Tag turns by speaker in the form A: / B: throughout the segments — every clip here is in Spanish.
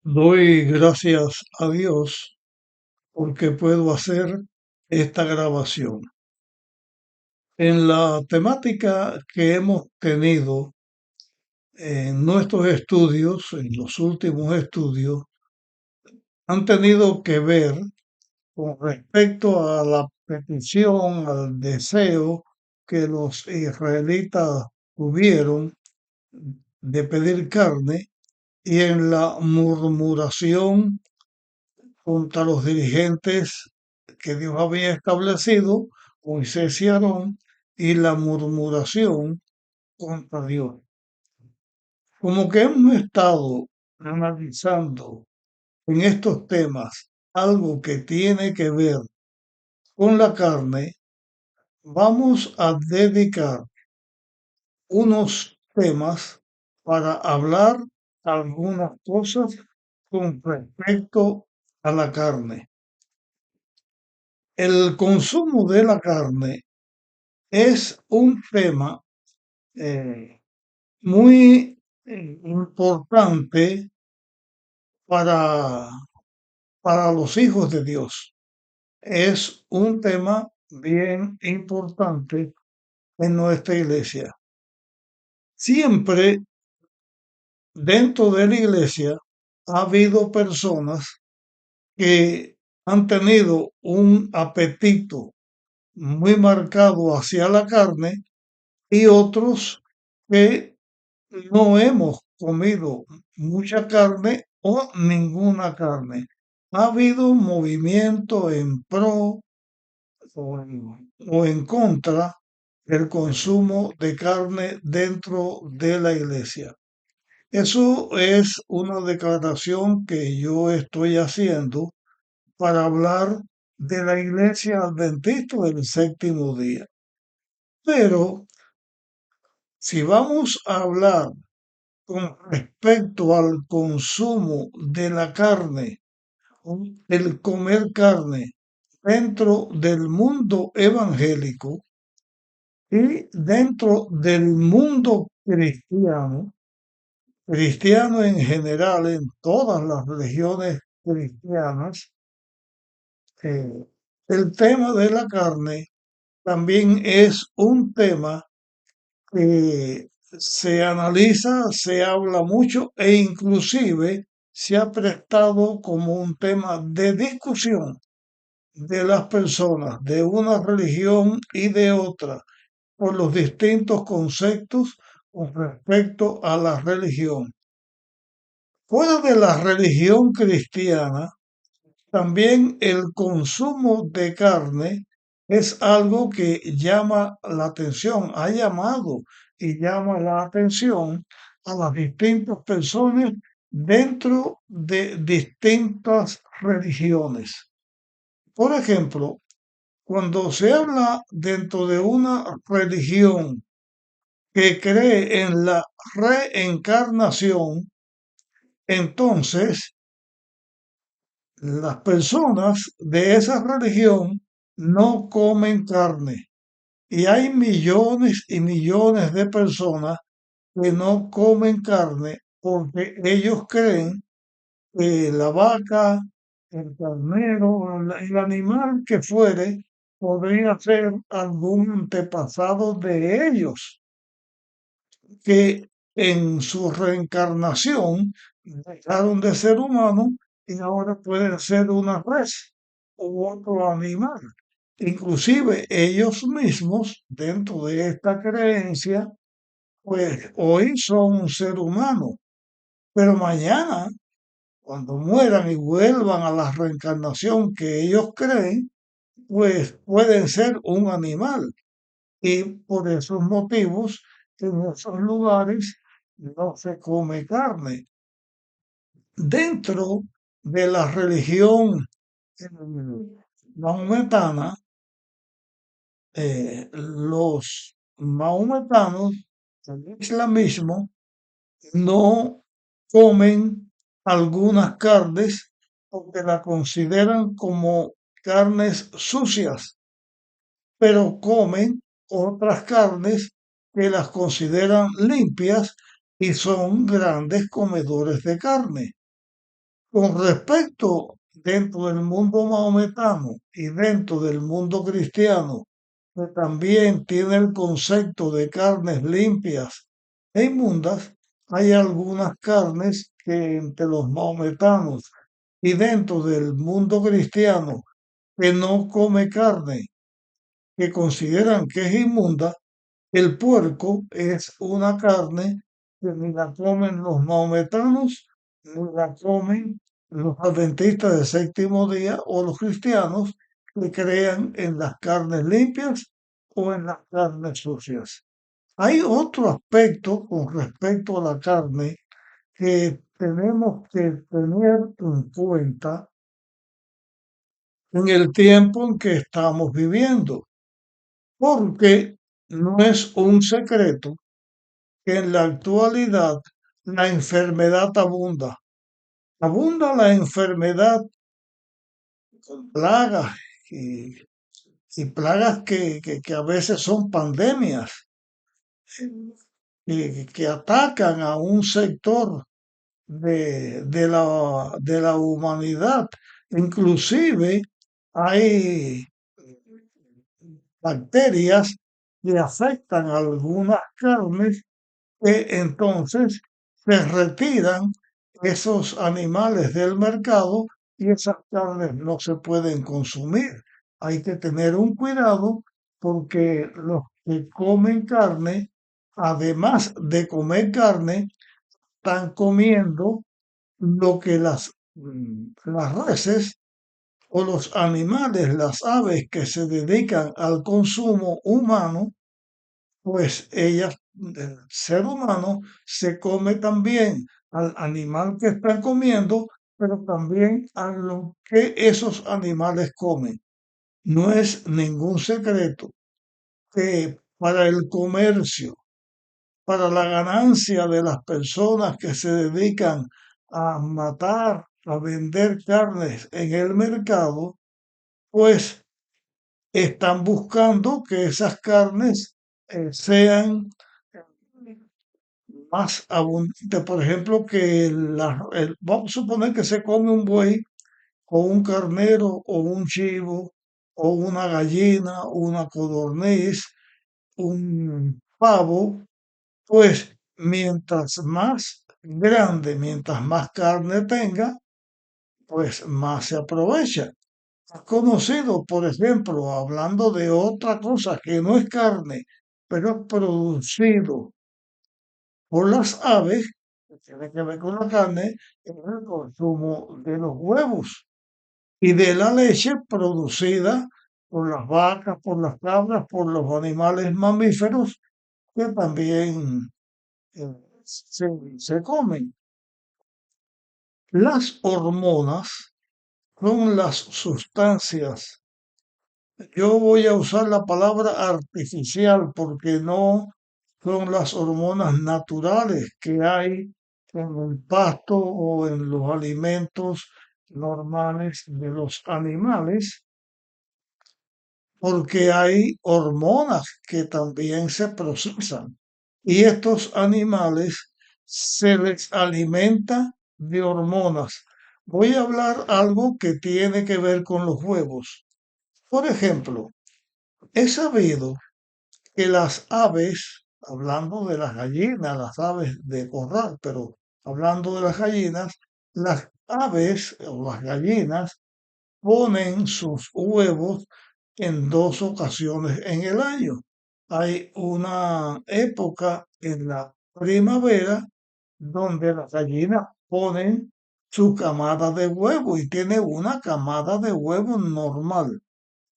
A: Doy gracias a Dios porque puedo hacer esta grabación. En la temática que hemos tenido en nuestros estudios, en los últimos estudios, han tenido que ver con respecto a la petición, al deseo que los israelitas tuvieron de pedir carne y en la murmuración contra los dirigentes que Dios había establecido, Moisés y Aarón, y la murmuración contra Dios. Como que hemos estado analizando en estos temas algo que tiene que ver con la carne, vamos a dedicar unos temas para hablar algunas cosas con respecto a la carne. El consumo de la carne es un tema eh, muy importante para, para los hijos de Dios. Es un tema bien importante en nuestra iglesia. Siempre dentro de la iglesia ha habido personas que han tenido un apetito muy marcado hacia la carne y otros que no hemos comido mucha carne o ninguna carne. Ha habido movimiento en pro o en contra del consumo de carne dentro de la iglesia. Eso es una declaración que yo estoy haciendo para hablar de la iglesia adventista del séptimo día. Pero si vamos a hablar con respecto al consumo de la carne, el comer carne dentro del mundo evangélico y dentro del mundo cristiano, cristiano en general, en todas las religiones cristianas, eh, el tema de la carne también es un tema que se analiza, se habla mucho e inclusive se ha prestado como un tema de discusión de las personas de una religión y de otra por los distintos conceptos con respecto a la religión. Fuera de la religión cristiana, también el consumo de carne es algo que llama la atención, ha llamado y llama la atención a las distintas personas dentro de distintas religiones. Por ejemplo, cuando se habla dentro de una religión que cree en la reencarnación, entonces las personas de esa religión no comen carne. Y hay millones y millones de personas que no comen carne porque ellos creen que la vaca, el carnero, el animal que fuere, podría ser algún antepasado de ellos, que en su reencarnación dejaron de ser humanos y ahora pueden ser una res u otro animal. Inclusive ellos mismos, dentro de esta creencia, pues hoy son un ser humano, pero mañana, cuando mueran y vuelvan a la reencarnación que ellos creen, pues pueden ser un animal. Y por esos motivos, en esos lugares no se come carne. Dentro de la religión eh, maometana, los mahometanos, el islamismo, no comen algunas carnes porque la consideran como carnes sucias, pero comen otras carnes que las consideran limpias y son grandes comedores de carne. Con respecto dentro del mundo maometano y dentro del mundo cristiano, que también tiene el concepto de carnes limpias e inmundas, hay algunas carnes que entre los maometanos y dentro del mundo cristiano que no come carne, que consideran que es inmunda. El puerco es una carne que ni la comen los maometanos, ni la comen los adventistas del séptimo día o los cristianos que crean en las carnes limpias o en las carnes sucias. Hay otro aspecto con respecto a la carne que tenemos que tener en cuenta en el tiempo en que estamos viviendo, porque no es un secreto que en la actualidad la enfermedad abunda. Abunda la enfermedad con plagas y, y plagas que a veces son pandemias, que atacan a un sector de la humanidad. Inclusive hay bacterias que afectan algunas carnes que entonces se retiran esos animales del mercado y esas carnes no se pueden consumir. Hay que tener un cuidado porque los que comen carne, además de comer carne, están comiendo lo que las reses o los animales, las aves que se dedican al consumo humano, pues ellas, el ser humano, se come también al animal que están comiendo, pero también a lo que esos animales comen. No es ningún secreto que para el comercio, para la ganancia de las personas que se dedican a matar, a vender carnes en el mercado, pues están buscando que esas carnes sean más abundante, por ejemplo, que vamos a suponer que se come un buey o un carnero o un chivo o una gallina, una codorniz, un pavo, pues mientras más grande, mientras más carne tenga, pues más se aprovecha. ¿Has conocido, por ejemplo, hablando de otra cosa que no es carne, pero es producido por las aves, que tiene que ver con la carne, es el consumo de los huevos y de la leche producida por las vacas, por las cabras, por los animales mamíferos que también eh, se comen. Las hormonas son las sustancias. Yo voy a usar la palabra artificial porque no son las hormonas naturales que hay en el pasto o en los alimentos normales de los animales, porque hay hormonas que también se procesan. Y estos animales se les alimenta de hormonas. Voy a hablar algo que tiene que ver con los huevos. Por ejemplo, he sabido que las aves, hablando de las gallinas, las aves de corral, pero hablando de las aves o las gallinas ponen sus huevos en dos ocasiones en el año. Hay una época en la primavera donde las gallinas ponen su camada de huevo y tiene una camada de huevo normal,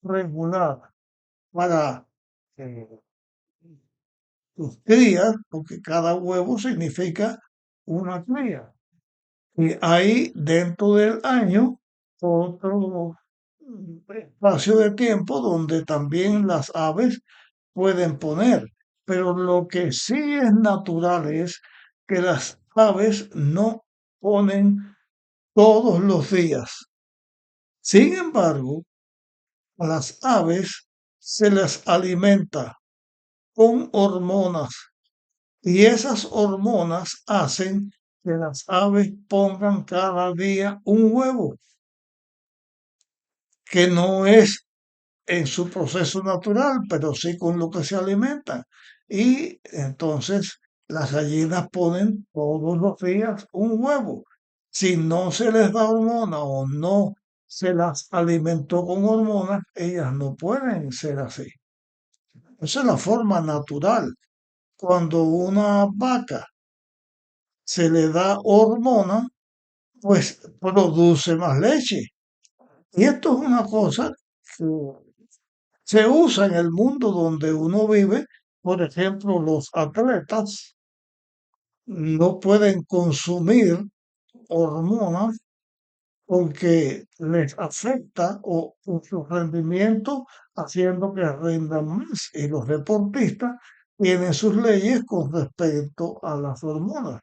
A: regular, para eh, sus crías, porque cada huevo significa una cría. Y hay dentro del año otro espacio de tiempo donde también las aves pueden poner. Pero lo que sí es natural es que las aves no ponen todos los días. Sin embargo, a las aves se les alimenta con hormonas y esas hormonas hacen que las aves pongan cada día un huevo, que no es en su proceso natural, pero sí con lo que se alimentan. Y entonces las gallinas ponen todos los días un huevo. Si no se les da hormona o no se las alimentó con hormonas, ellas no pueden ser así. Esa es la forma natural. Cuando una vaca se le da hormona, pues produce más leche. Y esto es una cosa que se usa en el mundo donde uno vive. Por ejemplo, los atletas no pueden consumir hormonas porque les afecta o su rendimiento haciendo que rindan más. Y los deportistas tienen sus leyes con respecto a las hormonas.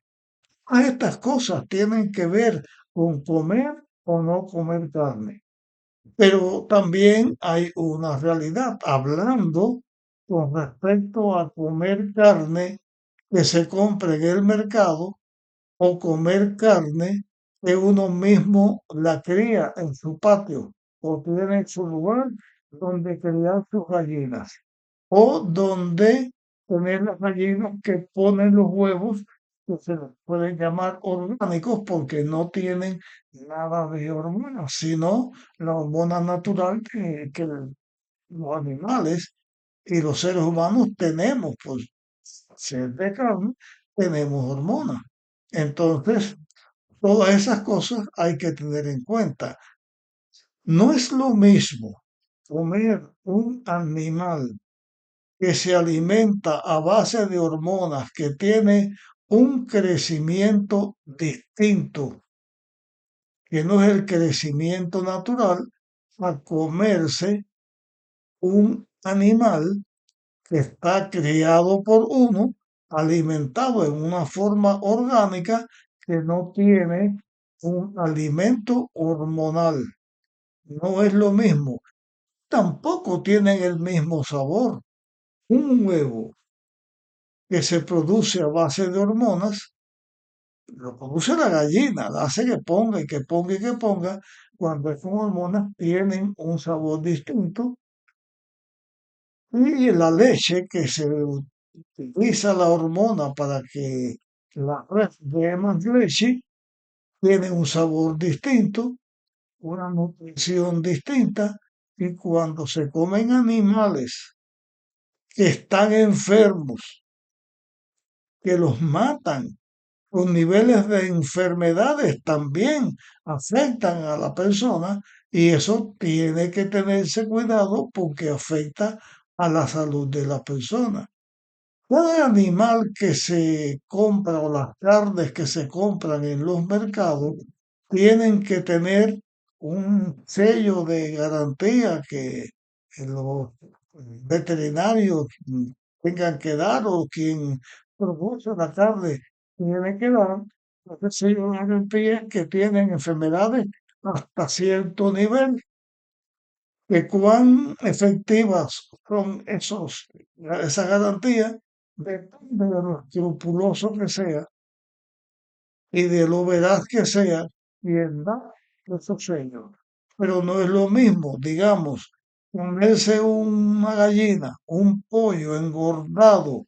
A: A estas cosas tienen que ver con comer o no comer carne. Pero también hay una realidad, hablando con respecto a comer carne que se compra en el mercado o comer carne que uno mismo la cría en su patio o tiene en su lugar donde criar sus gallinas o donde tener las gallinas que ponen los huevos que se les pueden llamar orgánicos porque no tienen nada de hormonas, sino la hormona natural que los animales y los seres humanos tenemos, pues ser de carne, tenemos hormonas. Entonces, todas esas cosas hay que tener en cuenta. No es lo mismo comer un animal que se alimenta a base de hormonas, que tiene un crecimiento distinto, que no es el crecimiento natural, a comerse un animal que está criado por uno, alimentado en una forma orgánica que no tiene un alimento hormonal. No es lo mismo. Tampoco tienen el mismo sabor. Un huevo que se produce a base de hormonas, lo produce la gallina, la hace que ponga y que ponga y que ponga. Cuando es con hormonas tienen un sabor distinto. Y la leche que se utiliza la hormona para que la red dé más leche, tiene un sabor distinto, una nutrición distinta. Y cuando se comen animales que están enfermos, que los matan, los niveles de enfermedades también afectan a la persona y eso tiene que tenerse cuidado porque afecta a la salud de la persona. Cada animal que se compra o las carnes que se compran en los mercados tienen que tener un sello de garantía que los veterinarios tengan que dar o quien produce la carne tiene que dar. Ese sello de garantía que tienen enfermedades hasta cierto nivel, que cuán efectivas son esas garantías depende de lo escrupuloso que sea y de lo veraz que sea quien da esos sellos. Pero no es lo mismo, digamos, comerse una gallina, un pollo engordado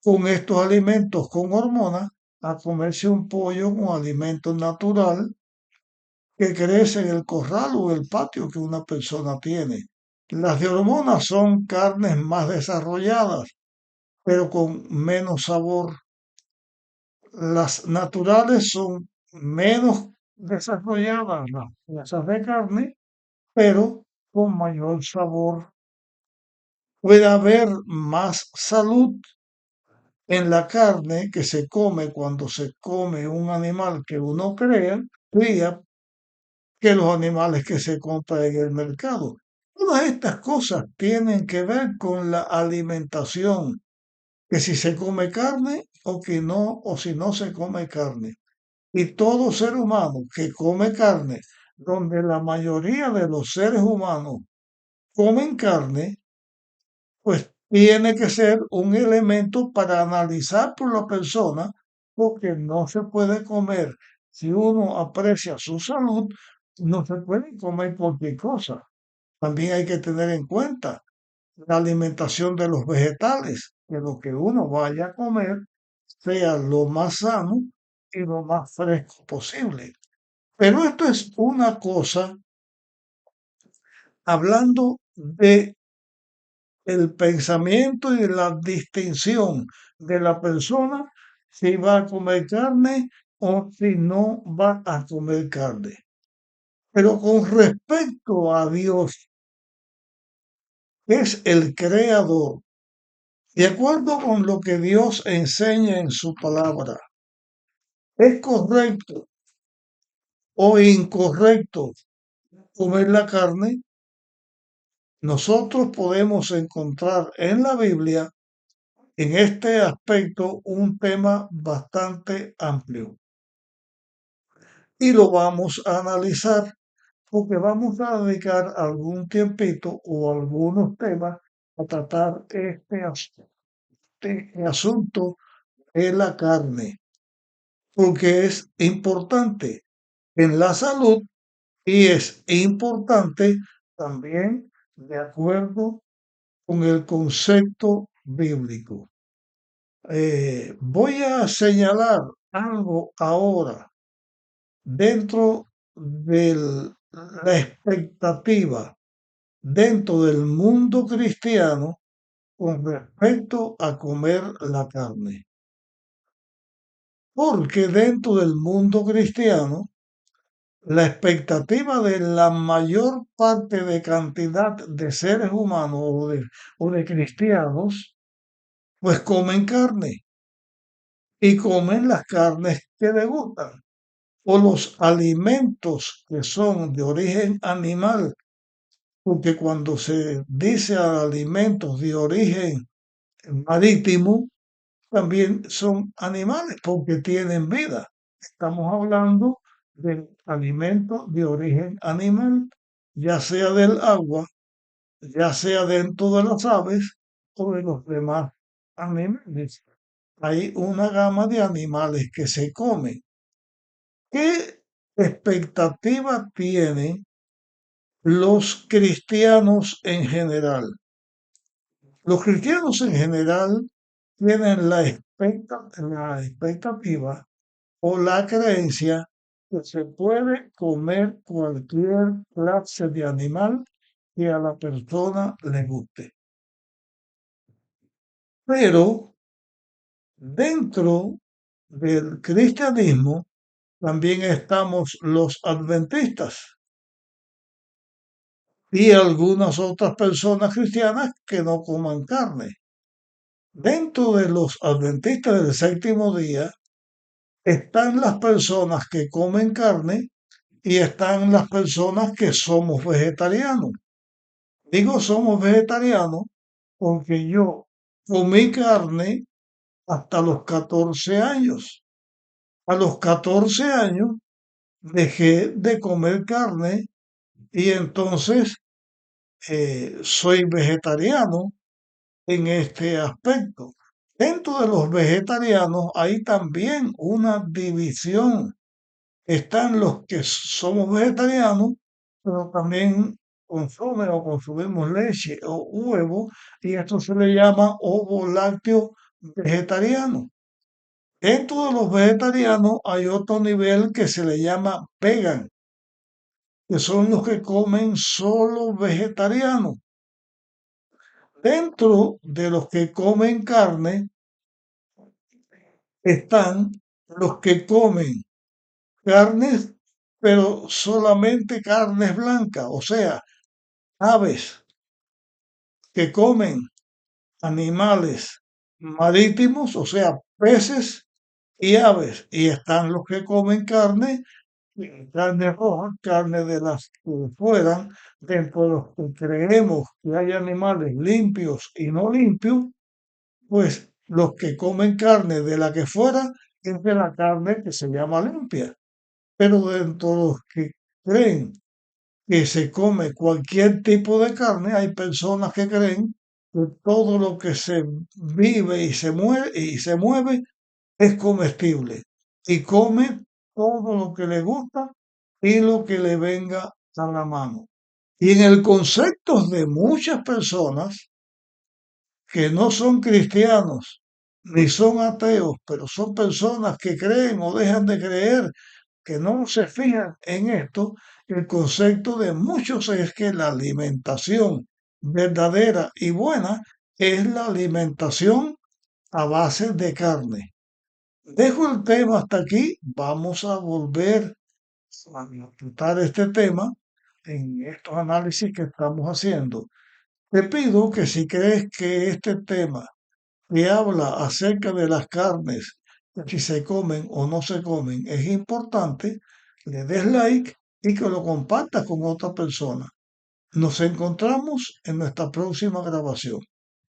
A: con estos alimentos con hormonas, a comerse un pollo con alimento natural que crece en el corral o el patio que una persona tiene. Las de hormonas son carnes más desarrolladas, pero con menos sabor. Las naturales son menos desarrolladas, las piezas de carne, pero con mayor sabor. Puede haber más salud en la carne que se come cuando se come un animal que uno cría, que los animales que se compran en el mercado. Todas estas cosas tienen que ver con la alimentación, que si se come carne o que no, o si no se come carne. Y todo ser humano que come carne, donde la mayoría de los seres humanos comen carne, pues tiene que ser un elemento para analizar por la persona porque no se puede comer. Si uno aprecia su salud, no se puede comer cualquier cosa. También hay que tener en cuenta la alimentación de los vegetales, que lo que uno vaya a comer sea lo más sano y lo más fresco posible. Pero esto es una cosa hablando de el pensamiento y la distinción de la persona si va a comer carne o si no va a comer carne. Pero con respecto a Dios, que es el creador, de acuerdo con lo que Dios enseña en su palabra, ¿es correcto o incorrecto comer la carne? Nosotros podemos encontrar en la Biblia, en este aspecto, un tema bastante amplio. Y lo vamos a analizar porque vamos a dedicar algún tiempito o algunos temas a tratar este asunto de la carne, porque es importante en la salud y es importante también de acuerdo con el concepto bíblico. Voy a señalar algo ahora dentro de la expectativa dentro del mundo cristiano con respecto a comer la carne. Porque dentro del mundo cristiano, la expectativa de la mayor parte de cantidad de seres humanos o de cristianos, pues comen carne y comen las carnes que les gustan o los alimentos que son de origen animal, porque cuando se dice alimentos de origen marítimo, también son animales porque tienen vida. Estamos hablando de alimentos de origen animal, ya sea del agua, ya sea dentro de las aves o de los demás animales. Hay una gama de animales que se comen. ¿Qué expectativa tienen los cristianos en general? Los cristianos en general tienen la expectativa o la creencia que se puede comer cualquier clase de animal que a la persona le guste. Pero dentro del cristianismo también estamos los adventistas y algunas otras personas cristianas que no coman carne. Dentro de los adventistas del séptimo día están las personas que comen carne y están las personas que somos vegetarianos. Digo somos vegetarianos porque yo comí carne hasta los 14 años. A los 14 años dejé de comer carne y entonces soy vegetariano en este aspecto. Dentro de los vegetarianos hay también una división. Están los que somos vegetarianos, pero también consumen o consumimos leche o huevo, y esto se le llama ovo lácteo vegetariano. Dentro de los vegetarianos hay otro nivel que se le llama vegan, que son los que comen solo vegetariano. Dentro de los que comen carne están los que comen carnes, pero solamente carnes blancas, o sea, aves que comen animales marítimos, o sea, peces y aves. Y están los que comen carne roja, carne de las que fueran, dentro de los que creemos que hay animales limpios y no limpios, pues los que comen carne de la que fuera es de la carne que se llama limpia. Pero dentro de los que creen que se come cualquier tipo de carne, hay personas que creen que todo lo que se vive y se mueve es comestible y come todo lo que le gusta y lo que le venga a la mano. Y en el concepto de muchas personas que no son cristianos ni son ateos, pero son personas que creen o dejan de creer, que no se fijan en esto, el concepto de muchos es que la alimentación verdadera y buena es la alimentación a base de carne. Dejo el tema hasta aquí, vamos a volver a tratar este tema en estos análisis que estamos haciendo. Te pido que si crees que este tema que habla acerca de las carnes, si se comen o no se comen, es importante, le des like y que lo compartas con otra persona. Nos encontramos en nuestra próxima grabación.